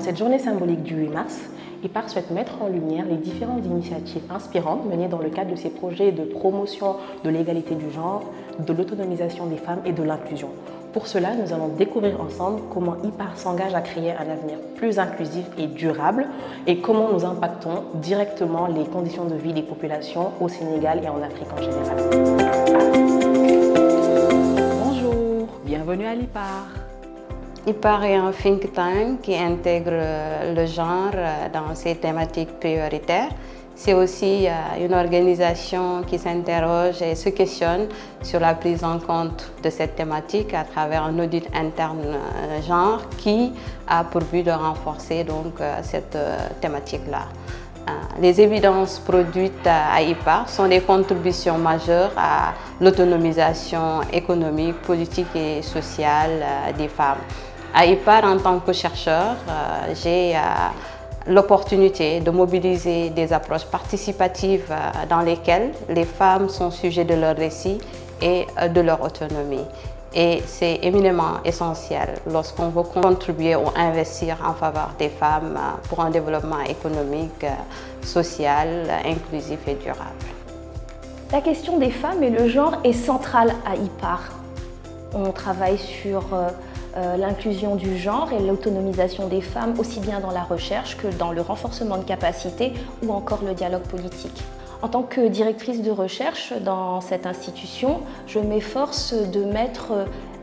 En cette journée symbolique du 8 mars, IPAR souhaite mettre en lumière les différentes initiatives inspirantes menées dans le cadre de ses projets de promotion de l'égalité du genre, de l'autonomisation des femmes et de l'inclusion. Pour cela, nous allons découvrir ensemble comment IPAR s'engage à créer un avenir plus inclusif et durable et comment nous impactons directement les conditions de vie des populations au Sénégal et en Afrique en général. Bonjour, bienvenue à l'IPAR. IPAR est un think tank qui intègre le genre dans ses thématiques prioritaires. C'est aussi une organisation qui s'interroge et se questionne sur la prise en compte de cette thématique à travers un audit interne genre qui a pour but de renforcer cette thématique-là. Les évidences produites à IPAR sont des contributions majeures à l'autonomisation économique, politique et sociale des femmes. À IPAR, en tant que chercheur, j'ai l'opportunité de mobiliser des approches participatives dans lesquelles les femmes sont sujets de leur récit et de leur autonomie. Et c'est éminemment essentiel lorsqu'on veut contribuer ou investir en faveur des femmes pour un développement économique, social, inclusif et durable. La question des femmes et le genre est centrale à IPAR. On travaille sur l'inclusion du genre et l'autonomisation des femmes, aussi bien dans la recherche que dans le renforcement de capacités ou encore le dialogue politique. En tant que directrice de recherche dans cette institution, je m'efforce de mettre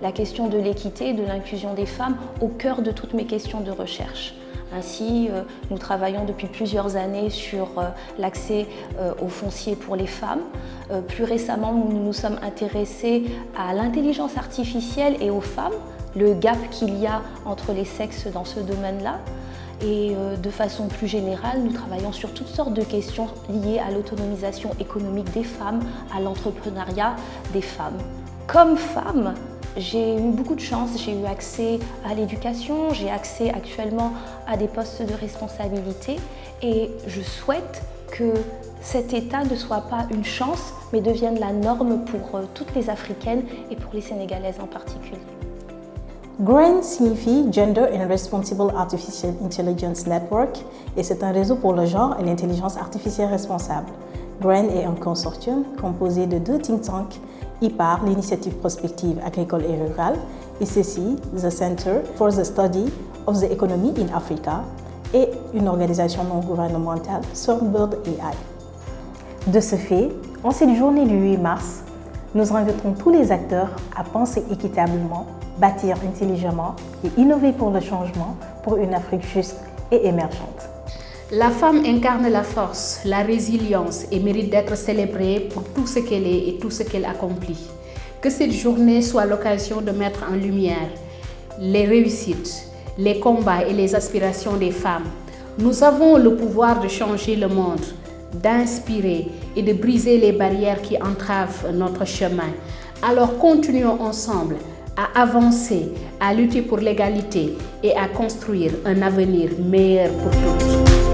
la question de l'équité et de l'inclusion des femmes au cœur de toutes mes questions de recherche. Ainsi, nous travaillons depuis plusieurs années sur l'accès au foncier pour les femmes. Plus récemment, nous nous sommes intéressés à l'intelligence artificielle et aux femmes, le gap qu'il y a entre les sexes dans ce domaine-là. Et de façon plus générale, nous travaillons sur toutes sortes de questions liées à l'autonomisation économique des femmes, à l'entrepreneuriat des femmes. Comme femme, j'ai eu beaucoup de chance, j'ai eu accès à l'éducation, j'ai accès actuellement à des postes de responsabilité et je souhaite que cet état ne soit pas une chance mais devienne la norme pour toutes les Africaines et pour les Sénégalaises en particulier. GRAIN signifie Gender and Responsible Artificial Intelligence Network et c'est un réseau pour le genre et l'intelligence artificielle responsable. GRAIN est un consortium composé de 2 think tanks, IPAR, l'initiative prospective agricole et rurale, et ceci, The Center for the Study of the Economy in Africa, et une organisation non gouvernementale, Songbird AI. De ce fait, en cette journée du 8 mars, nous invitons tous les acteurs à penser équitablement, bâtir intelligemment et innover pour le changement pour une Afrique juste et émergente. La femme incarne la force, la résilience et mérite d'être célébrée pour tout ce qu'elle est et tout ce qu'elle accomplit. Que cette journée soit l'occasion de mettre en lumière les réussites, les combats et les aspirations des femmes. Nous avons le pouvoir de changer le monde, d'inspirer et de briser les barrières qui entravent notre chemin. Alors continuons ensemble à avancer, à lutter pour l'égalité et à construire un avenir meilleur pour tous.